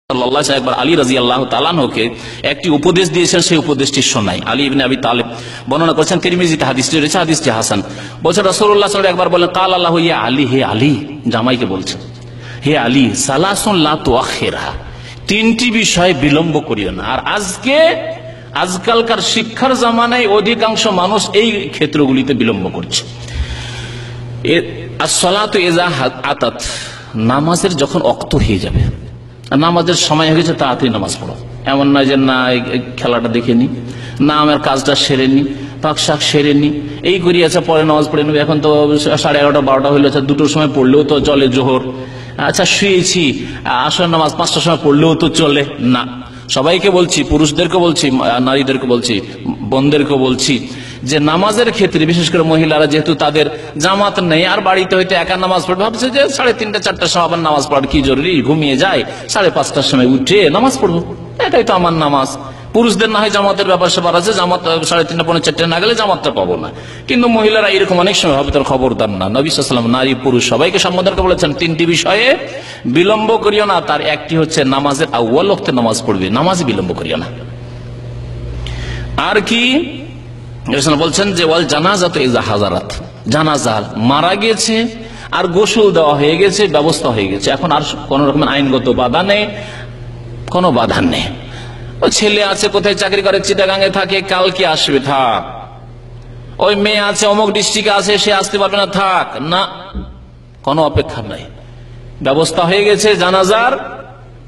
একবার আলী রাদিয়াল্লাহু তাআলা আনহুকে একটি উপদেশ দিয়েছেন, সেই উপদেশটি শোনাই। আলী ইবনে আবি তালেব বর্ণনা করেছেন, তিরমিজিতে হাদিসটি রয়েছে, হাদিসটি হাসান। বলছেন রাসূলুল্লাহ সাল্লাল্লাহু আলাইহি ওয়াসাল্লাম একবার বলেন, কাল আল্লাহু ইয়া আলী, হে আলী, জামাইকে বলছেন, হে আলী, সালাসুন লা তুআখিরহা, তিনটি বিষয় বিলম্ব করিও না। আর আজকালকার শিক্ষার জামানায় অধিকাংশ মানুষ এই ক্ষেত্রগুলিতে বিলম্ব করছে। as-salatu ইযা আতাত, নামাজের যখন ওয়াক্ত হয়ে যাবে, নামাজের সময় হয়ে গেছে, তাড়াতাড়ি নামাজ পড়ো। এমন নয় যে না খেলাটা দেখে নি, না আমার কাজটা সেরে নি, পাক শাক সেরে নি, এই করিয়াছে পরে নামাজ পড়ে নেবে। এখন তো 11:30 12টা হইলে, দুটোর সময় পড়লেও তো চলে জোহর। আচ্ছা শুয়েছি, আসর নামাজ 5টার সময় পড়লেও তো চলে না। সবাইকে বলছি, পুরুষদেরকে বলছি, নারীদেরকে বলছি, বোনদেরকে বলছি যে নামাজের ক্ষেত্রে বিশেষ করে মহিলারা যেহেতু তাদের জামাত নেই, আর বাড়িতে হয়তো একা নামাজ পড়বে, ভাবছে যে 3:30 4টার সময় আবার নামাজ পড়ার কি জরুরি, ঘুমিয়ে যায়, 5:30টার সময় উঠে নামাজ পড়বো, এটাই তো আমার নামাজ। পুরুষদের না হয় জামাতের ব্যাপার স্যাপার আছে, জামাত 3:30 পৌনে 4টে না গেলে জামাতটা পাবো না। কিন্তু মহিলারা এরকম অনেক সময় হবে, তার খবরদার না। নবী সাল্লাল্লাহু আলাইহি ওয়াসাল্লাম নারী পুরুষ সবাইকে সম্বোধন করে বলেছেন, তিনটি বিষয়ে বিলম্ব করিও না। তার একটি হচ্ছে নামাজের আউয়াল ওয়াক্তে নামাজ পড়বে, নামাজে বিলম্ব করিও না। আর কি বলছেন যে ওয়াল জানাজাতু ইযা হাযারাত, জানাজা মারা গেছে আর গোসল দেওয়া হয়ে গেছে, ব্যবস্থা হয়ে গেছে, এখন আর কোন রকমের আইনগত বাধা নেই, কোনো বাধা নেই। ওই ছেলে আছে কোথায় চাকরি করে, চিটাগাঙে থাকে, কালকে আসবে, থাক। ওই মেয়ে আছে অমুক ডিস্ট্রিক্টে আছে, সে আসতে পারবে না, থাক না, কোনো অপেক্ষা নাই, ব্যবস্থা হয়ে গেছে জানাজার,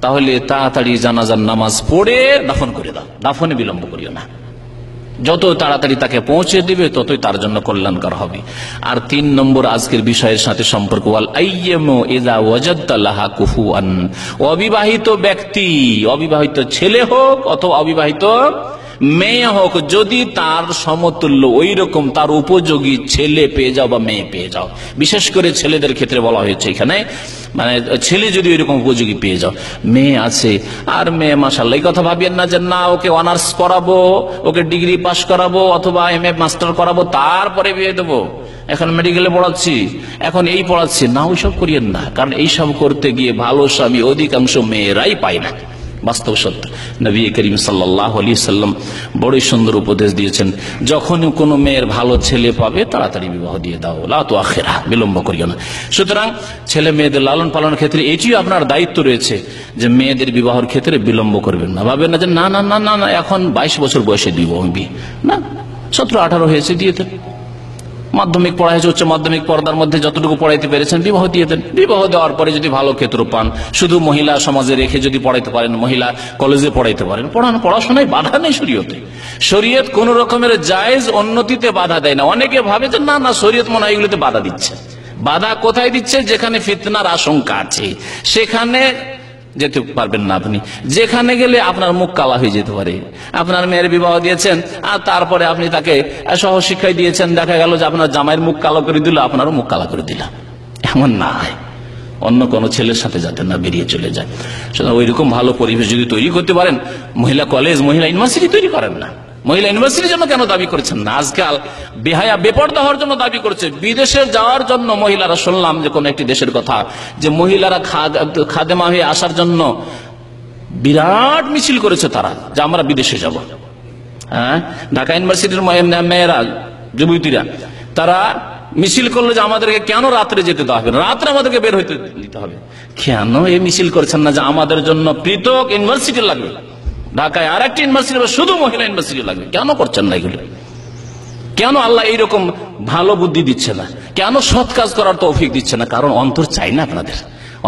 তাহলে তাড়াতাড়ি জানাজার নামাজ পড়ে দাফন করে দাও, দাফনে বিলম্ব করিও না। যত তাড়াতাড়ি তাকে পৌঁছে দিবে ততই তার জন্য কল্যাণকর হবে। আর 3 নম্বর আজকের বিষয়ের সাথে সম্পর্ক, ওয়াল আইয়ামু ইযা ওয়াজাদতা লাহা কুফুয়ান, অবিবাহিত ব্যক্তি, অবিবাহিত ছেলে হোক অথবা অবিবাহিত মেয়ে হোক, যদি তার সমতুল্য ওই রকম তার উপযোগী ছেলে পেয়ে যাও বা মেয়ে পেয়ে যাও, বিশেষ করে ছেলেদের ক্ষেত্রে বলা হয়েছে এখানে, মানে ছেলে যদি ওই রকম উপযোগী পেয়ে যাও, মেয়ে আছে আর মেয়ে মাশাআল্লাহ, এই কথা ভাবিয়েন না যে না ওকে অনার্স করাবো, ওকে ডিগ্রি পাস করাবো অথবা MA মাস্টার করাবো, তারপরে বিয়ে দেবো, এখন মেডিকেলে পড়াচ্ছি, এখন এই পড়াচ্ছি না, ওইসব করিয়েন না। কারণ এইসব করতে গিয়ে ভালো স্বামী অধিকাংশ মেয়েরাই পায় না, বাস্তব সত্য। নবী করিম সাল্লাল্লাহু আলাইহি সাল্লাম বড়ই সুন্দর উপদেশ দিয়েছেন, যখন কোনো মেয়ের ভালো ছেলে পাবে তাড়াতাড়ি বিবাহ দিয়ে দাও, লা তুআখিরহা, বিলম্ব করিও না। সুতরাং ছেলে মেয়েদের লালন পালনের ক্ষেত্রে এটিও আপনার দায়িত্ব রয়েছে যে মেয়েদের বিবাহের ক্ষেত্রে বিলম্ব করবেন না। ভাবেন না যে না না না না এখন 22 বছর বয়সে দিব বিয়ে, না, 17-18 হয়েছে দিয়ে দেন। মাধ্যমিক পড়া হয়েছে, উচ্চ মাধ্যমিক পর্দার মধ্যে যতটুকু পড়াইতে পেরেছেন বিবাহ দিয়ে দেন। বিবাহ দেওয়ার পরে যদি ভালো ক্ষেত্র পান, শুধু মহিলা সমাজে রেখে যদি পড়াইতে পারেন, মহিলা কলেজে পড়াইতে পারেন, পড়াশোনায় বাধা নেই শরীয়তে। শরীয়ত কোন রকমের জায়েজ উন্নতিতে বাধা দেয় না। অনেকে ভাবে যে না না শরীয়ত মনে হয় এগুলোতে বাধা দিচ্ছে। বাধা কোথায় দিচ্ছে? যেখানে ফিতনার আশঙ্কা আছে সেখানে যেতে পারবেন না আপনি। যেখানে গেলে আপনার মুখ কালা হয়ে যেতে পারে। আপনার মেয়ের বিবাহ দিয়েছেন আর তারপরে আপনি তাকে সহশিক্ষায় দিয়েছেন, দেখা গেল যে আপনার জামাইয়ের মুখ কালো করে দিল, আপনারও মুখ কালা করে দিল। এমন না হয়, অন্য কোনো ছেলের সাথে যাতে না বেরিয়ে চলে যায়। সুতরাং ওইরকম ভালো পরিবেশ যদি তৈরি করতে পারেন, মহিলা কলেজ, মহিলা ইউনিভার্সিটি তৈরি করেন না। মহিলা ইউনিভার্সিটির জন্য কেন দাবি করেছেন না? আজকাল বেহায়া বেপরদা হওয়ার জন্য দাবি করছে, বিদেশে যাওয়ার জন্য মহিলারা, শুনলাম যে কোন একটি দেশের কথা, যে মহিলারা খাদেমা হয়ে আসার জন্য বিরাট মিছিল করেছে তারা, যে আমরা বিদেশে যাব। হ্যাঁ, ঢাকা ইউনিভার্সিটির মেয়েরা, যুবতীরা, তারা মিছিল করলো যে আমাদেরকে কেন রাত্রে যেতে দেওয়া হবে, রাত্রে আমাদেরকে বের হইতে দিতে হবে। কেন এই মিছিল করছেন না যে আমাদের জন্য পৃথক ইউনিভার্সিটি লাগবে, ঢাকায় আর একটা ইউনিভার্সিটি, শুধু মহিলা ইউনিভার্সিটি লাগবে? কেন করছেন না এগুলো? কেন আল্লাহ এইরকম ভালো বুদ্ধি দিচ্ছে না? কেন সৎ কাজ করার তৌফিক দিচ্ছে না? কারণ অন্তর চাই না, আপনাদের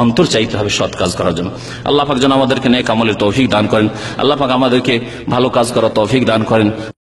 অন্তর চাইতে হবে সৎ কাজ করার জন্য। আল্লাহ পাক যেন আমাদেরকে নেক আমলের তৌফিক দান করেন, আল্লাহ পাক আমাদেরকে ভালো কাজ করার তৌফিক দান করেন।